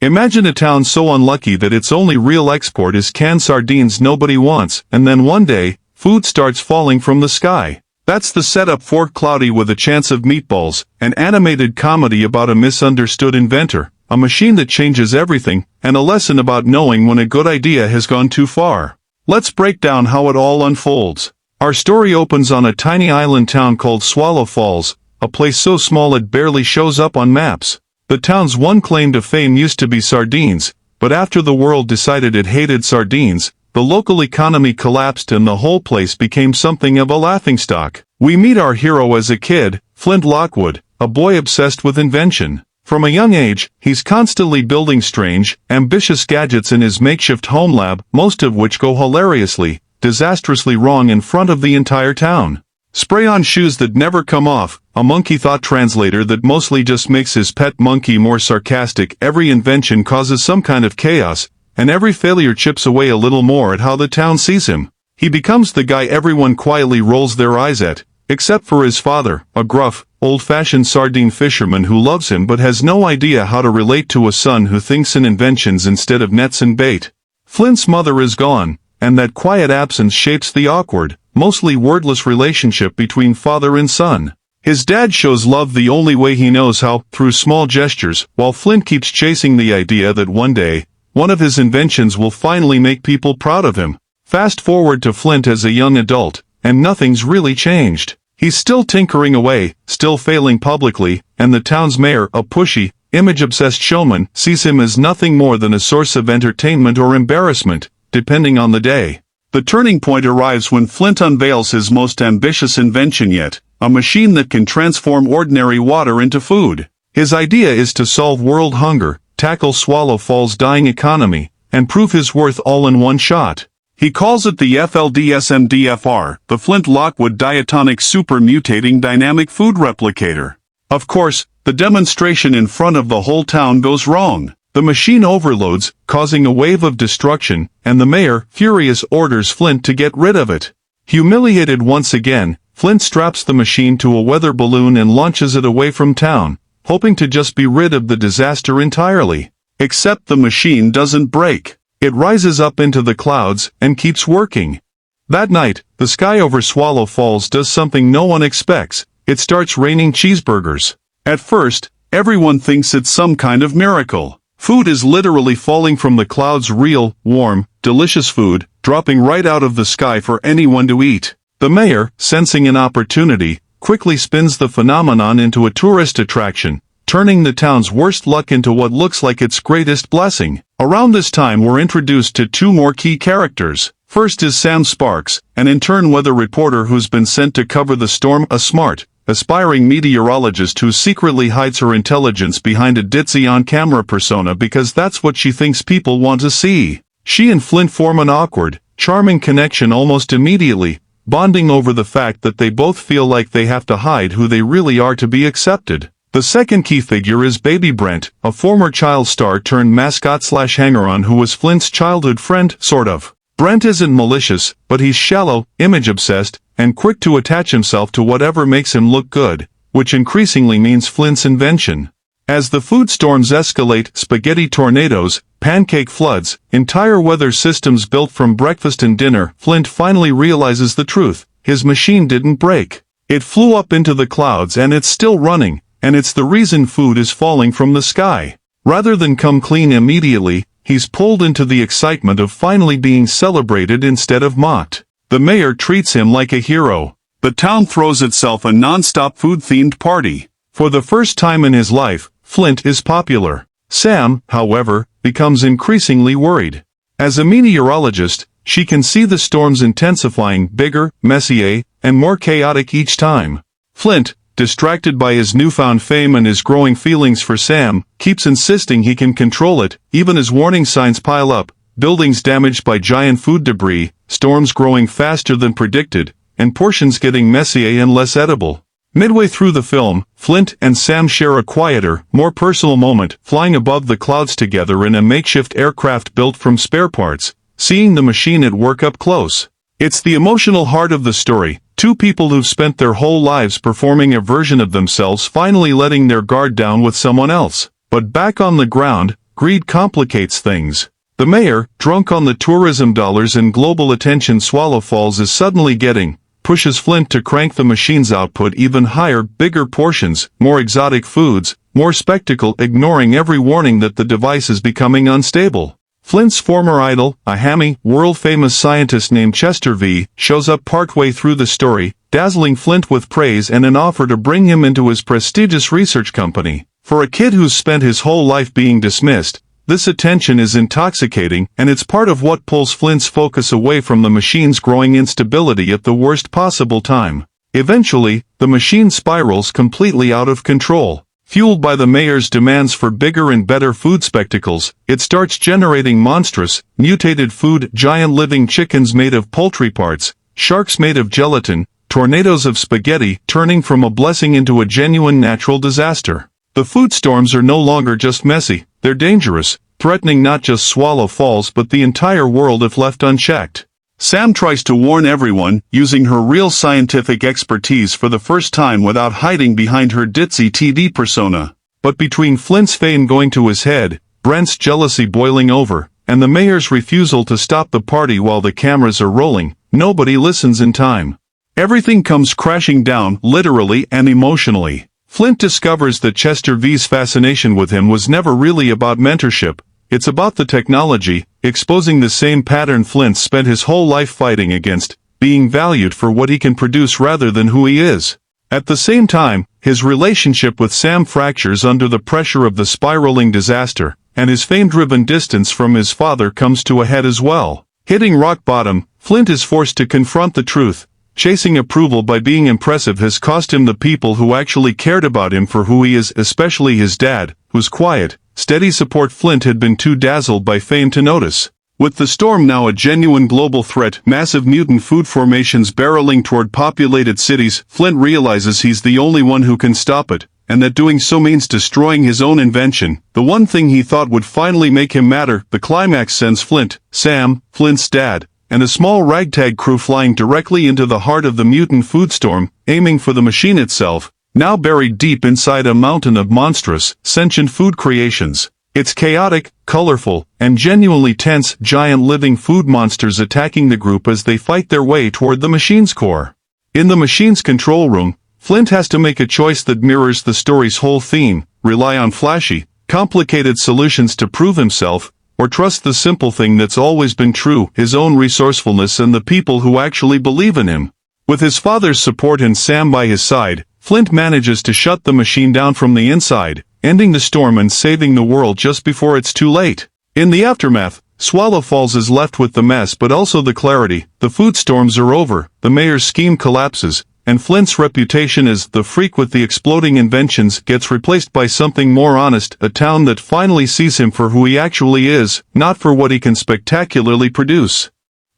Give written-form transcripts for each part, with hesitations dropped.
Imagine a town so unlucky that its only real export is canned sardines nobody wants, and then one day, food starts falling from the sky. That's the setup for Cloudy with a Chance of Meatballs, an animated comedy about a misunderstood inventor, a machine that changes everything, and a lesson about knowing when a good idea has gone too far. Let's break down how it all unfolds. Our story opens on a tiny island town called Swallow Falls, a place so small it barely shows up on maps. The town's one claim to fame used to be sardines, but after the world decided it hated sardines, the local economy collapsed and the whole place became something of a laughingstock. We meet our hero as a kid, Flint Lockwood, a boy obsessed with invention. From a young age, he's constantly building strange, ambitious gadgets in his makeshift home lab, most of which go hilariously, disastrously wrong in front of the entire town. Spray-on shoes that never come off, a monkey thought translator that mostly just makes his pet monkey more sarcastic. Every invention causes some kind of chaos, and every failure chips away a little more at how the town sees him. He becomes the guy everyone quietly rolls their eyes at, except for his father, a gruff, old-fashioned sardine fisherman who loves him but has no idea how to relate to a son who thinks in inventions instead of nets and bait. Flint's mother is gone, and that quiet absence shapes the awkward, mostly wordless relationship between father and son. His dad shows love the only way he knows how, through small gestures, while Flint keeps chasing the idea that one day, one of his inventions will finally make people proud of him. Fast forward to Flint as a young adult, and nothing's really changed. He's still tinkering away, still failing publicly, and the town's mayor, a pushy, image-obsessed showman, sees him as nothing more than a source of entertainment or embarrassment, depending on the day. The turning point arrives when Flint unveils his most ambitious invention yet, a machine that can transform ordinary water into food. His idea is to solve world hunger, tackle Swallow Falls' dying economy, and prove his worth all in one shot. He calls it the FLDSMDFR, the Flint Lockwood Diatonic Super Mutating Dynamic Food Replicator. Of course, the demonstration in front of the whole town goes wrong. The machine overloads, causing a wave of destruction, and the mayor, furious, orders Flint to get rid of it. Humiliated once again, Flint straps the machine to a weather balloon and launches it away from town, hoping to just be rid of the disaster entirely. Except the machine doesn't break. It rises up into the clouds and keeps working. That night, the sky over Swallow Falls does something no one expects. It starts raining cheeseburgers. At first, everyone thinks it's some kind of miracle. Food is literally falling from the clouds, real, warm, delicious food, dropping right out of the sky for anyone to eat. The mayor, sensing an opportunity, quickly spins the phenomenon into a tourist attraction, turning the town's worst luck into what looks like its greatest blessing. Around this time we're introduced to two more key characters. First is Sam Sparks, an intern weather reporter who's been sent to cover the storm, a smart, aspiring meteorologist who secretly hides her intelligence behind a ditzy on-camera persona because that's what she thinks people want to see. She and Flint form an awkward, charming connection almost immediately, bonding over the fact that they both feel like they have to hide who they really are to be accepted. The second key figure is Baby Brent, a former child star turned mascot/hanger-on who was Flint's childhood friend, sort of. Brent isn't malicious, but he's shallow, image-obsessed, and quick to attach himself to whatever makes him look good, which increasingly means Flint's invention. As the food storms escalate, spaghetti tornadoes, pancake floods, entire weather systems built from breakfast and dinner, Flint finally realizes the truth. His machine didn't break. It flew up into the clouds and it's still running, and it's the reason food is falling from the sky. Rather than come clean immediately, he's pulled into the excitement of finally being celebrated instead of mocked. The mayor treats him like a hero. The town throws itself a non-stop food-themed party. For the first time in his life, Flint is popular. Sam, however, becomes increasingly worried. As a meteorologist, she can see the storms intensifying, bigger, messier, and more chaotic each time. Flint, distracted by his newfound fame and his growing feelings for Sam, keeps insisting he can control it, even as warning signs pile up, buildings damaged by giant food debris, storms growing faster than predicted, and portions getting messier and less edible. Midway through the film, Flint and Sam share a quieter, more personal moment, flying above the clouds together in a makeshift aircraft built from spare parts, seeing the machine at work up close. It's the emotional heart of the story, two people who've spent their whole lives performing a version of themselves finally letting their guard down with someone else. But back on the ground, greed complicates things. The mayor, drunk on the tourism dollars and global attention Swallow Falls is suddenly getting, pushes Flint to crank the machine's output even higher, bigger portions, more exotic foods, more spectacle, ignoring every warning that the device is becoming unstable. Flint's former idol, a hammy, world-famous scientist named Chester V, shows up partway through the story, dazzling Flint with praise and an offer to bring him into his prestigious research company. For a kid who's spent his whole life being dismissed, this attention is intoxicating, and it's part of what pulls Flint's focus away from the machine's growing instability at the worst possible time. Eventually, the machine spirals completely out of control. Fueled by the mayor's demands for bigger and better food spectacles, it starts generating monstrous, mutated food, giant living chickens made of poultry parts, sharks made of gelatin, tornadoes of spaghetti, turning from a blessing into a genuine natural disaster. The food storms are no longer just messy, they're dangerous, threatening not just Swallow Falls but the entire world if left unchecked. Sam tries to warn everyone, using her real scientific expertise for the first time without hiding behind her ditzy TV persona. But between Flint's fame going to his head, Brent's jealousy boiling over, and the mayor's refusal to stop the party while the cameras are rolling, nobody listens in time. Everything comes crashing down, literally and emotionally. Flint discovers that Chester V's fascination with him was never really about mentorship, it's about the technology, exposing the same pattern Flint spent his whole life fighting against, being valued for what he can produce rather than who he is. At the same time, his relationship with Sam fractures under the pressure of the spiraling disaster, and his fame-driven distance from his father comes to a head as well. Hitting rock bottom, Flint is forced to confront the truth. Chasing approval by being impressive has cost him the people who actually cared about him for who he is, especially his dad, whose quiet, steady support Flint had been too dazzled by fame to notice. With the storm now a genuine global threat, massive mutant food formations barreling toward populated cities, Flint realizes he's the only one who can stop it, and that doing so means destroying his own invention, the one thing he thought would finally make him matter. The climax sends Flint, Sam, Flint's dad, and a small ragtag crew flying directly into the heart of the mutant food storm, aiming for the machine itself, now buried deep inside a mountain of monstrous, sentient food creations. It's chaotic, colorful, and genuinely tense, giant living food monsters attacking the group as they fight their way toward the machine's core. In the machine's control room, Flint has to make a choice that mirrors the story's whole theme: rely on flashy, complicated solutions to prove himself, or trust the simple thing that's always been true, his own resourcefulness and the people who actually believe in him. With his father's support and Sam by his side, Flint manages to shut the machine down from the inside, ending the storm and saving the world just before it's too late. In the aftermath, Swallow Falls is left with the mess but also the clarity. The food storms are over, the mayor's scheme collapses, and Flint's reputation as the freak with the exploding inventions gets replaced by something more honest, a town that finally sees him for who he actually is, not for what he can spectacularly produce.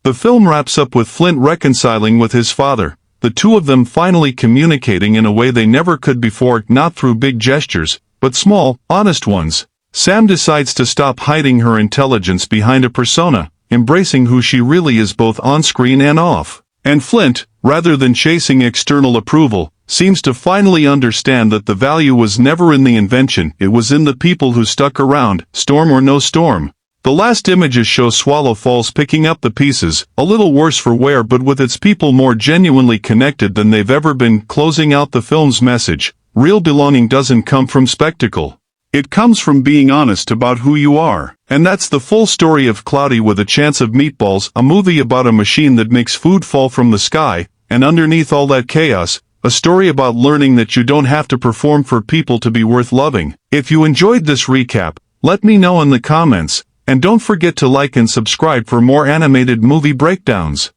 The film wraps up with Flint reconciling with his father, the two of them finally communicating in a way they never could before, not through big gestures, but small, honest ones. Sam decides to stop hiding her intelligence behind a persona, embracing who she really is both on-screen and off. And Flint, rather than chasing external approval, seems to finally understand that the value was never in the invention, it was in the people who stuck around, storm or no storm. The last images show Swallow Falls picking up the pieces, a little worse for wear but with its people more genuinely connected than they've ever been, closing out the film's message: real belonging doesn't come from spectacle. It comes from being honest about who you are. And that's the full story of Cloudy with a Chance of Meatballs, a movie about a machine that makes food fall from the sky, and underneath all that chaos, a story about learning that you don't have to perform for people to be worth loving. If you enjoyed this recap, let me know in the comments, and don't forget to like and subscribe for more animated movie breakdowns.